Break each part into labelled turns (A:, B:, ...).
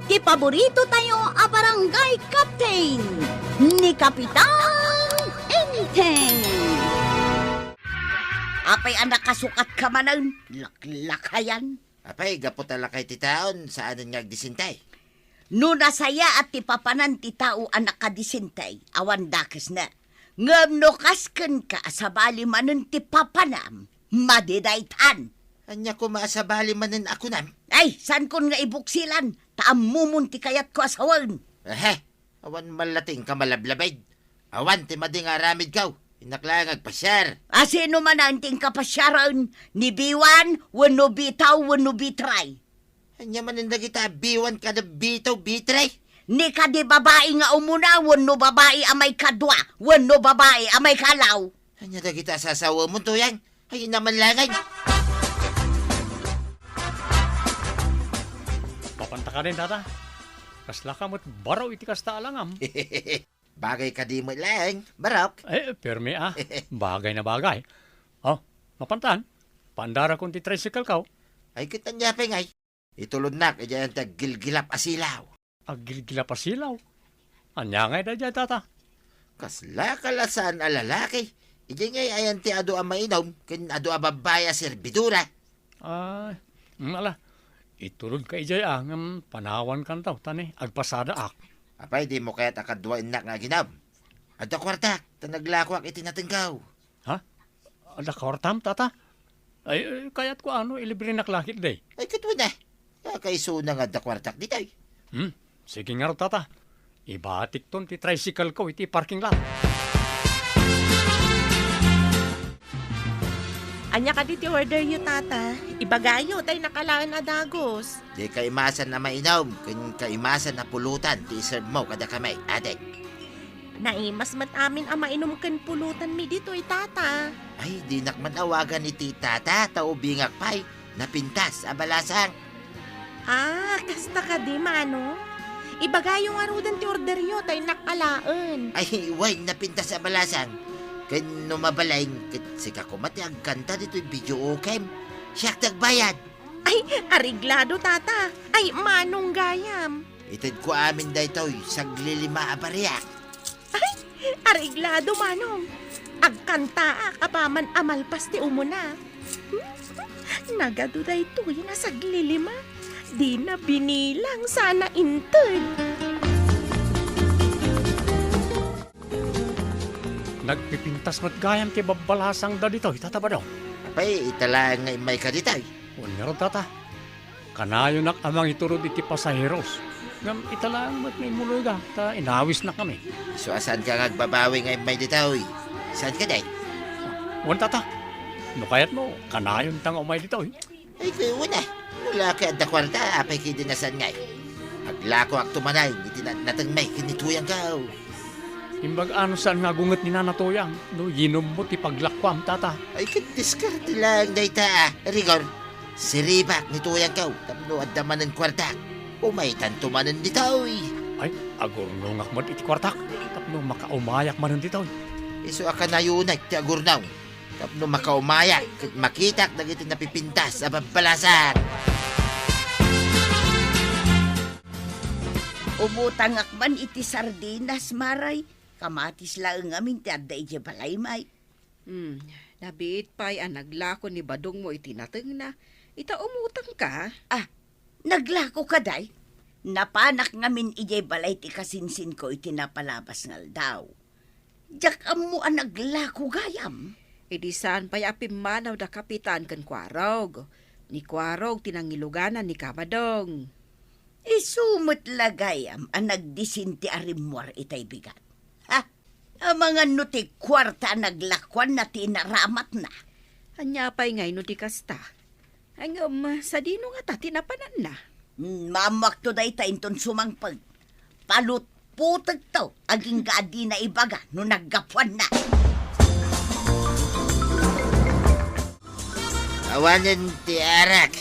A: ti paborito tayo a barangay captain ni Kapitan Enteng. Apay anak kasukat ka manan, laklakayan.
B: Apay, gapo tala kay titaon, saan nga agdisintay?
A: No nasaya at ti papanan ti tao anak kadisintay, awan dakes na. Ngam no kasken ka sa bali manan ti papanam, madidaytan.
B: Anya ko maasabali manin ako nam.
A: Ay, san kon nga ibuksilan, taamumon ti kayat ko asawan.
B: Awan malating ka malablabayd. Awan ti mading aramid kaw. Inaklang agpasyar.
A: Asino man ang ting kapasyaran, ni biwan, wano bitaw, wano bitray.
B: Anya manin na kita, biwan ka na bitaw, bitray.
A: Ni ka di babae nga umuna, wano babae amay kadwa, wano babae amay kalaw.
B: Anya na kita sasawa mo to yan. Ay naman langay.
C: Papanta ka rin, tata. Kasla ka mo't baraw iti kasta alangam.
B: Bagay ka di mo lang, barok.
C: Permi Bagay na bagay. Oh, mapantan. Pandara kong ti tricycle ka.
B: Ay kita niya pengay. Itulod na, kaya yung tagilgilap asilaw.
C: Agilgila pa silaw. Anya ngay da dyan, tata.
B: Kasla kalasan a lalaki. Iji ngay ayan ti ado a mainom, kin ado a babaya serbidura.
C: Ala. Itulod ka ijay panawan kan taw, tani. Agpasada ak.
B: Apay, di mo kaya't akadwain na nga ginam. Ada kwartak, tanaglako ak itinatingkaw.
C: Ha? Ada kawartam, tata? Ay, kaya't ko ilibre na klakit day.
B: Ay, katwa na. Kakaisuna nga da kwartak dito.
C: Sige nga ro, tata. Ibatik ton ti tricycle ko, iti parking lot.
D: Anya ka diti order yu, tata. Ibagayo, tay nakalaan na dagos.
B: Di kaimasan na mainom, kun kaimasan na pulutan, ti serve mo kada kamay, adek.
D: Naimas mat amin ang mainom kan pulutan mi dito'y, tata.
B: Ay, di nakman awagan ni titata, tao bingak pay, napintas, abalasang.
D: Kasta ka di, mano. Ibagayo nga rudan ti order yu, tay nakalaan.
B: Ay, way, napintas, abalasang. Kan numabalay, sika ko mati ang kanta dito'y video okay. Siyak tagbayad.
D: Ay, ariglado, tata. Ay, manong gayam.
B: Itid ko amin da ito'y saglilima abariyak.
D: Ay, ariglado, manong. Agkanta kapaman amalpas ti umuna. Nagaduda ito yung nasaglilima. Di na binilang sana inted.
C: Nagpipintas mat gayam ti babalasang da dito, itataba daw.
B: Apay, itala nga may kaditay.
C: Unya ro, tata. Kanayo nak amang iturod iti pasaheros. Ngam italang mat may muluga, ta inawis na kami.
B: So, asan ka ngagbabawi nga may dito'y? Saan ka day?
C: Wan, tata. No kayat mo, kanayon tang umay dito.
B: Ay, kayo na. Mula ka at kwarta, apay kayo dinasan ngay. Aglako ak tumanay, iti natang may kinituyang ka.
C: Imbag ano saan nga gunget ni nanatoyang, no yinom mo ti paglakwam, tata.
B: Ay, kadiskarte lang, dayta. Rigor, siribak nituyang ka. Tapno at daman ng kwarta. Umay tantumanan dito'y.
C: Ay, agurnongak mo iti kwartak. Tapno makaumayak man dito.
B: Iso aka na yun ay ti agurnaw. Tapno makaumayak, makitak na iti napipintas sa babalasan.
A: Umutang akman iti sardinas, maray. Kamatis lang amin ti adda iti balaymay.
E: Nabiit pa'y naglako ni badong mo itinateng na. Ita umutang ka?
A: Naglako ka day. Napanak ngamin iti balay ti kasinsin ko iti napalabas ngal daw. Diyak mo ang naglako gayam.
E: Idisan pa'y apimanaw da kapitan kan Kwarog. Ni Kwarog tinangiluganan ni Kabadong.
A: Isumot lagayam ang nagdisinti arimwar itay bigat. Ang mga nuti kwarta naglakwan na tinaramat na.
E: Anya pa'y ngay no di kasta. Ang sa dino nga ta tinapanan na.
A: Mamak to day tainton sumangpag. Palut putag to, aging gaadi na ibaga no naggapwan na.
B: Awanan ti arak.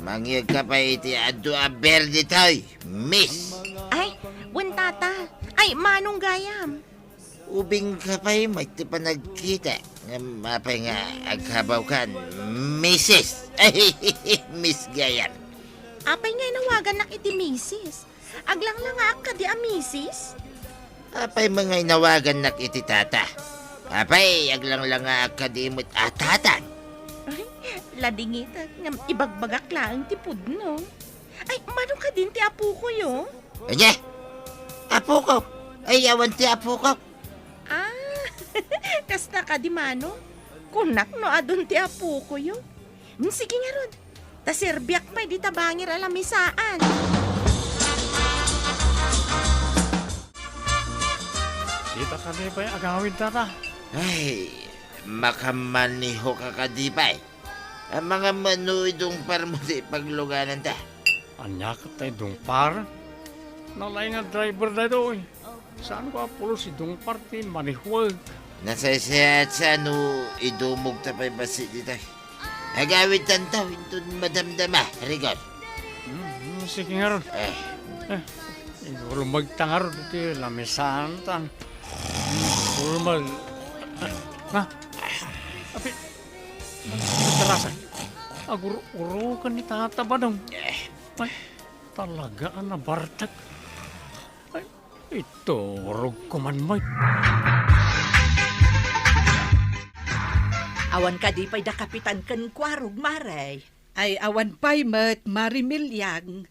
B: Mangyag ka pa iti adu aberde to'y, miss.
D: Ay, wan, tata. Ay, manong gayam.
B: Ubing ka pa'y may ti pa nagkita. Mapay nga aghabaw kan, missis. Ay, miss gayan.
D: Apay nga inawagan nak iti misis. Aglang lang ka di a misis.
B: Apay mga inawagan nak iti tata. Apay, aglang lang akadimot atatan.
D: Ay, ladingit ngam ibagbagak lang ti pudno. Ay, mano ka din ti apo ko yo?
B: Anya? Apo ko. Ay, awan ti apo ko.
D: Ah, kasta ka di mano. Kunak no adun ti apo ko yo. Sige nga ron. Ta serbiak pa di tabangir alamisaan.
C: Kita ka di ba yung agawin tata?
B: Ay, makamaniho ka kadipay. Ang mga manuidong parmuti pagluganan ta.
C: Anya ka tayo Dungpar? Nalay nga driver na doon. Saan ko apulo si Dungpar ti manihuwag?
B: Nasasayat sa no idumog ta pa'y basi dito. Agawid tantaw, intun madamdama, Rigor.
C: Sige nga ron.
B: Eh,
C: Siguro magtangar dito lamisan tan. Siguro mag... Ha? Api... Tarasan. Aguro-uro ka ni tata ba dong? Ay, talaga na bartag. Ay, ito, rog ko man may.
E: Awan ka di pa'y da kapitan kan kwarog, Maray.
F: Ay awan pa'y mat marimilyang.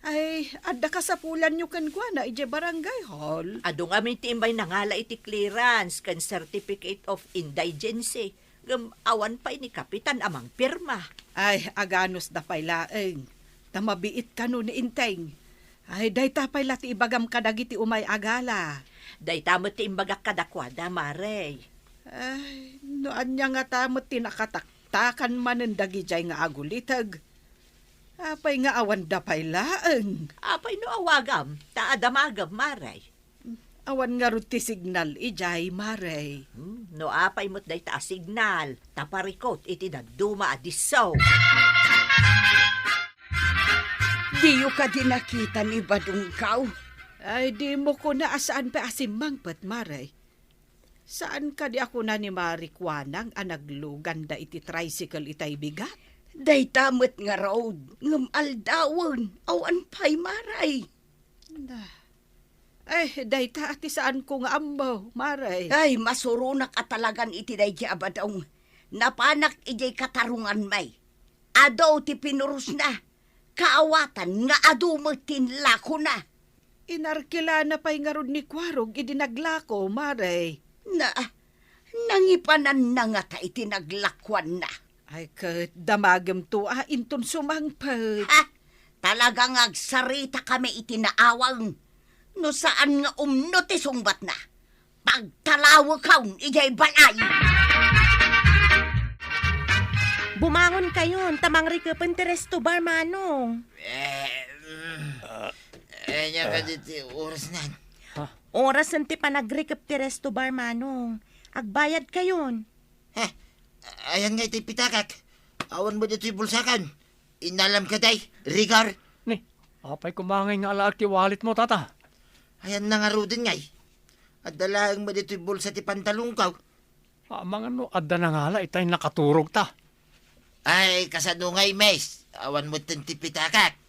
F: Ay, adda ka sa pulan nyo kan kwa na ije barangay hall.
E: Adong amin timbay nangala iti clearance kan certificate of indigency. Awan pa'y ni kapitan amang pirma.
F: Ay, aganos da pa'y laeng. Tamabiit ka no ni Inteng. Ay, day tapay lati ibagam kadagiti umay agala.
E: Day tamot ti imbagak kadakwada, Maray.
F: Ay, noan niya nga tamot tinakataktakan manen dagijay nga agulitag. Apay nga awan da pa'y laeng.
E: Apay no awagam, taadamagam, Maray.
F: Awan nga ruti signal ijay, Maray.
E: No apay mo't day ta signal, taparikot iti nagduma adisaw.
A: Diyo ka din nakita ni Badungkaw.
F: Ay, di mo ko na asaan pa asimang pat, Maray. Saan ka di ako na ni Marikwanang anaglugan da iti tricycle itay bigat?
A: Day tamot nga road, ngam aldawon, awan pa'y maray.
F: Ay, day ta ati saan ko nga ambaw, Maray.
A: Ay, masurunak at talagan iti day ki abadong. Napanak ijay katarungan may. Adaw ti pinurus na. Kaawatan nga adumatin lako na.
F: Inarkila na pa'y nga ron ni Kwarog idinaglako, Maray.
A: Nangipanan na nga ta itinaglakwan na.
F: Ay, kat damagam to, inton sumangpad.
A: Ha? Talagang agsarita kami itinaawang. No saan nga ti sungbat na. Pagtalawa kaun, ijay balay.
D: Bumangon kayon, tamang rikapan ti resto bar, Manong.
B: niya ka dito oras na.
D: Oras ti panagrikap ti resto bar, Manong. Agbayad kayon.
B: Ayan nga ito'y pitakak. Awan mo dito'y bulsakan. Inalam ka day, Rigor.
C: Ni, apay kumangay nga alaak ti wallet mo, tata.
B: Ayan na nga rudin ngay. At dalaang mo dito'y bulsa ti pantalong kaw.
C: Mga ano, adda na nga ala, itay nakaturog ta.
B: Ay, kasano ngay, mes. Awan mo ti pitakak.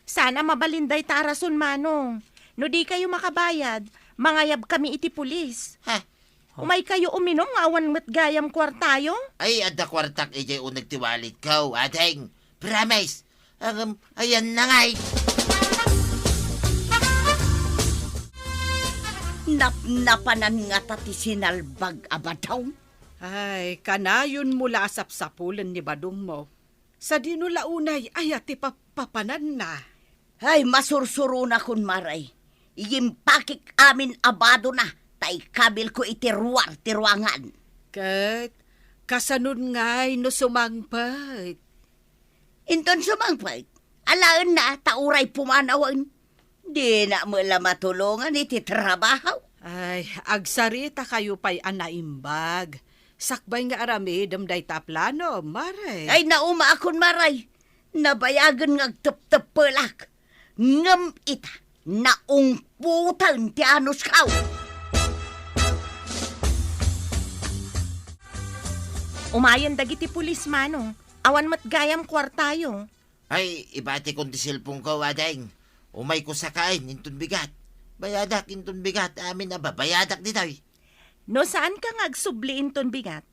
D: Sana mabalinday tarason, Manong. No di kayo makabayad, mangayab kami iti pulis.
B: Ha?
D: Umay kayo uminom, awan mo't gayam kwartayo.
B: Ay, adda kwartak ijay unag tiwalit kaw, adeng. Promise. Ayan na ngay.
A: Napanan nga tati sinalbag abadaw.
F: Ay, kanayon mula asap-sapulan ni Badong mo. Sa dinulaunay, ay ati papanan na.
A: Ay, masursuro na kun maray. Iyimpakik amin abado na. Tay kabil ko itiruar, tiruangan.
F: Kat, kasanun ngay no sumangpad.
A: Inton sumangpag, alaan na, tauray pumanawan. Di na mula matulungan iti trabaho.
F: Ay, agsarita kayo pa'y anaimbag. Sakbay nga arami, damday taplano, Maray.
A: Ay, nauma akon maray. Nabayagan ng tep-tep-pelak. Ngam ita, naungputan ti anos kaw.
D: Umayan dagiti pulis, Manong. Awan mo't gayam kwartayo.
B: Ay, ibati kong ti cellphone ko, adeng. Umay ko sa kain, intun bigat. Bayadak, intun bigat, amin na ba? Bayadak ditoy.
D: No saan ka nga agsubliin ton bigat?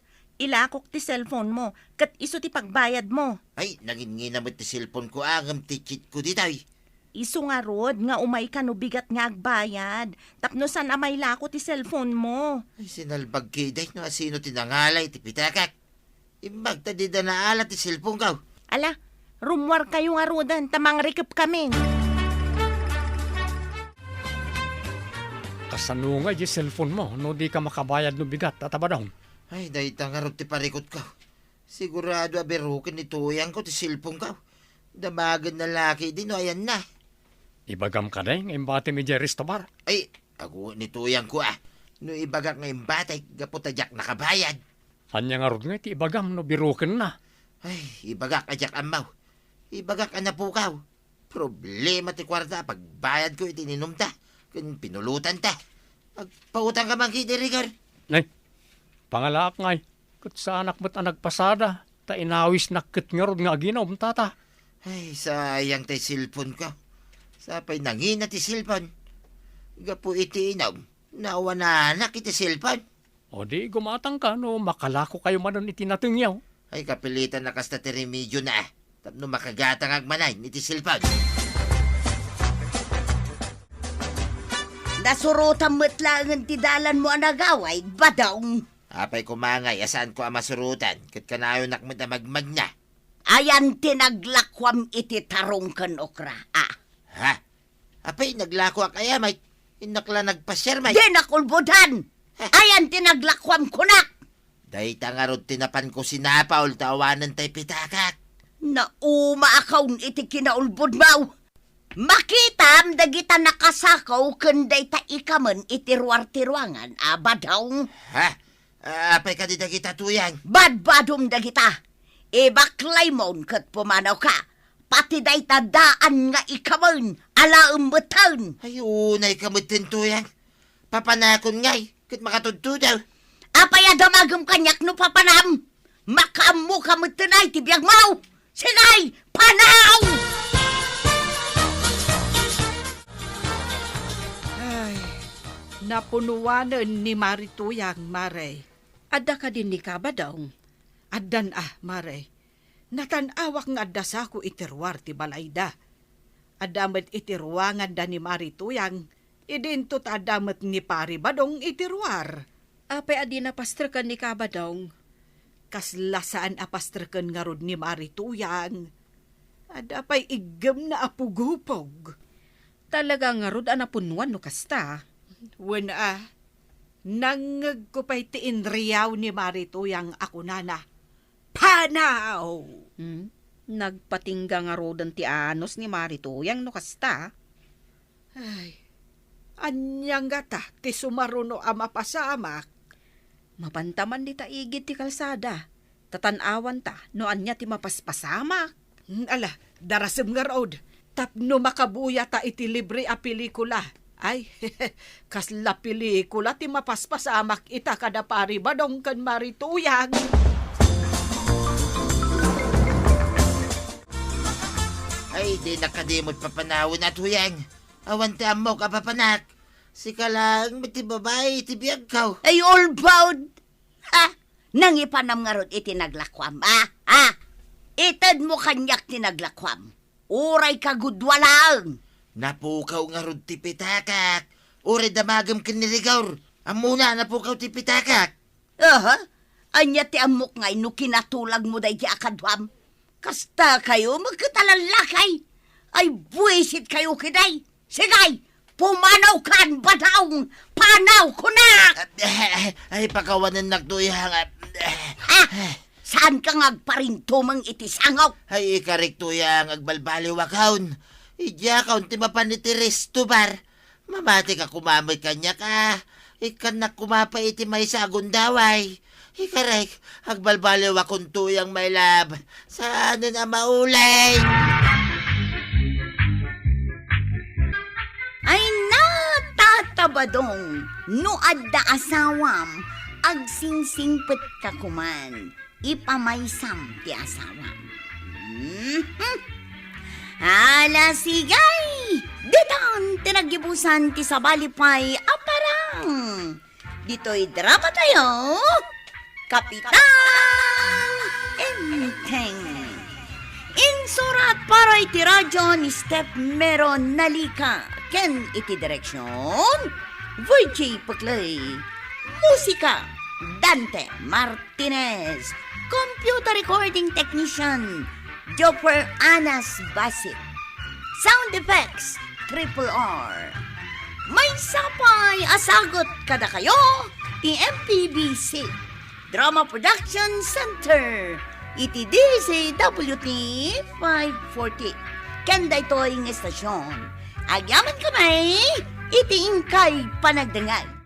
D: Ilakok ti cellphone mo, kat iso ti pagbayad mo.
B: Ay, naging nginamit ti cellphone ko, angam ti cheat ko ditoy.
D: Iso nga rod, nga umay ka no bigat nga agbayad. Tapno saan amay lako ti cellphone mo.
B: Ay, sinalbag kiday, no asino tinangalay, ti pitakak. Imbag ta di da naala ti cellphone ko.
D: Ala, rumwar kayo nga rodan, tamang rikip kami.
C: Kasanungay di cellphone mo, no di ka makabayad no bigat, tatabadong.
B: Ay, dahi tangarot ti parikot ko. Sigurado aberukin ni tuyang ko ti cellphone ko. Damagan na laki din, no ayan na.
C: Ibagam ka na imbati mi Jerry Stobar.
B: Ay, ako ni tuyang ko No ibagak nga imbatay, gapotadyak nakabayad.
C: Anya nga rod nga ti ibagam no biruken na.
B: Ay, ibagak ajak amaw. Ibagak na pukaw. Problema ti kwarta, pagbayad ko itininum ta. Kun pinulutan ta. Pagpautang ka man kiti, Rigor.
C: Nay, pangalak ngay. Kut sa anak mo't ang nagpasada. Ta inawis nakit nga rod nga ginom tata.
B: Ay, sayang tay cellphone ko. Sapay nangina ti cellphone. Gapu iti inom. Nawa na anak iti cellphone.
C: O di gumatang ka no makalako kayo manon itinatungyaw.
B: Ay, kapilitan na kasta ti remedyo na. Tapno makagatang agmanay iti cellphone.
A: Nasurutan mo't lang ti dalan mo anagaway, badong.
B: Apay kumangay, asaan ko ang masurutan. Kat kanayo nakmat na magmag na.
A: Ayan tinaglakwam iti tarong kan okra.
B: Ha? Apay, naglako kaya, may inakla nagpasyar, may.
A: Di nakulbudan. Ayan tinaglakwam kunak.
B: Dahi tangarod tinapan ko sinapaul tawanan tay pitakak.
A: Nauma akaw iti kinaulbod mau. Makitam dagita nakasakaw kanday ta ikaman iti ruar-tiruangan, abadaw.
B: Ha? Apay ka di dagita tuyang.
A: Badbadum dagita. Ibaklay mon kat pumanaw ka. Pati day tadaan nga ikaman, ala umbutan.
B: Ay, unay kamutin tuyang. Papanakon ngay, kat makatudto daw.
A: Apaya damagam kanyak no papanam. Makamu kamutanay tibiyag mau. Sinay, panaw!
F: Ay, napunuwanan ni Marituyang, Maray.
E: Adda ka din ni kabadong.
F: Addan Maray. Natanawak nga adda sa ko itirwar ti balayda. Adamet itirwangan da ni Marituyang. Idintot adamet ni Pari Badong itirwar.
E: Apay adi na pasterkan ni kabadong.
F: Kaslasaan apasterken nga rod ni Marituyang. Adapay igem na apugupog.
E: Talaga nga rod anapunuan no kasta.
F: Wen nangag ko pa'y tiinriyaw ni Marituyang ako nana. Panaw!
E: Nagpatingga nga rodan ti anos ni Marituyang no kasta.
F: Ay, anyang gata ti sumaruno ama pasamak.
E: Mapantaman di ta igit ti kalsada. Tatanawan ta no anya ti mapaspasamak.
F: Ala, darasem nga road. Tapno makabuya ta iti libre a pelikula. Ay, kasla pelikula ti mapaspasamak ita kada Pari Badong kan Marituyang.
B: Ay, di nakadimot papanawin at huyang. Awan ti amo ka papanak. Sika lang, mati babae, iti biyag kaw.
A: Ay, all bound. Ha? Nangipanam nga ron itinaglakwam. Itad mo kanyak tinaglakwam. Uray ka gudwalang.
B: Napukaw nga rod ti pitakak. Uri damagam kinirigor. Amuna, napukaw ti pitakak.
A: Anya ti amok ngay no kinatulag mo day ti akadwam. Kasta kayo magkatalalakay. Ay buwisit kayo kiday. Sigay, pumanaw kan badaw. Panaw kunak.
B: Ay, pakawanan nagtuyang.
A: Ha? Saan ka ngagparintumang iti sangaw?
B: Ay, ikarektuyang agbalbaliwakawn. Ijakaw ti mapanitiris tubar. Mamati ka kumamay kanya ka. Ikan na kumapay iti may sagundaway. Ikarek, agbalbaliwakon tuyang may lab. Saan na maulay?
A: Ay natatabadong. No adda asawam. Agsingsingpet ka kuman. Ipamaysam ti asawam. Hala sigay! Ditang tinagibusan ti sabalipay aparang. Dito'y drama tayo. Kapitan Enteng. Insurat para iti radyo ni Step Meron Nalika. Ken iti direksyon VJ Paklay. Musika Dante Martinez. Computer recording technician Jopper Anas Basit. Sound effects Triple R. May sapay asagot kada kayo ti MPBC Drama Production Center iti DCWT 540 kanda ito'y estasyon. Agyaman kamay iti ingkay panagdangal.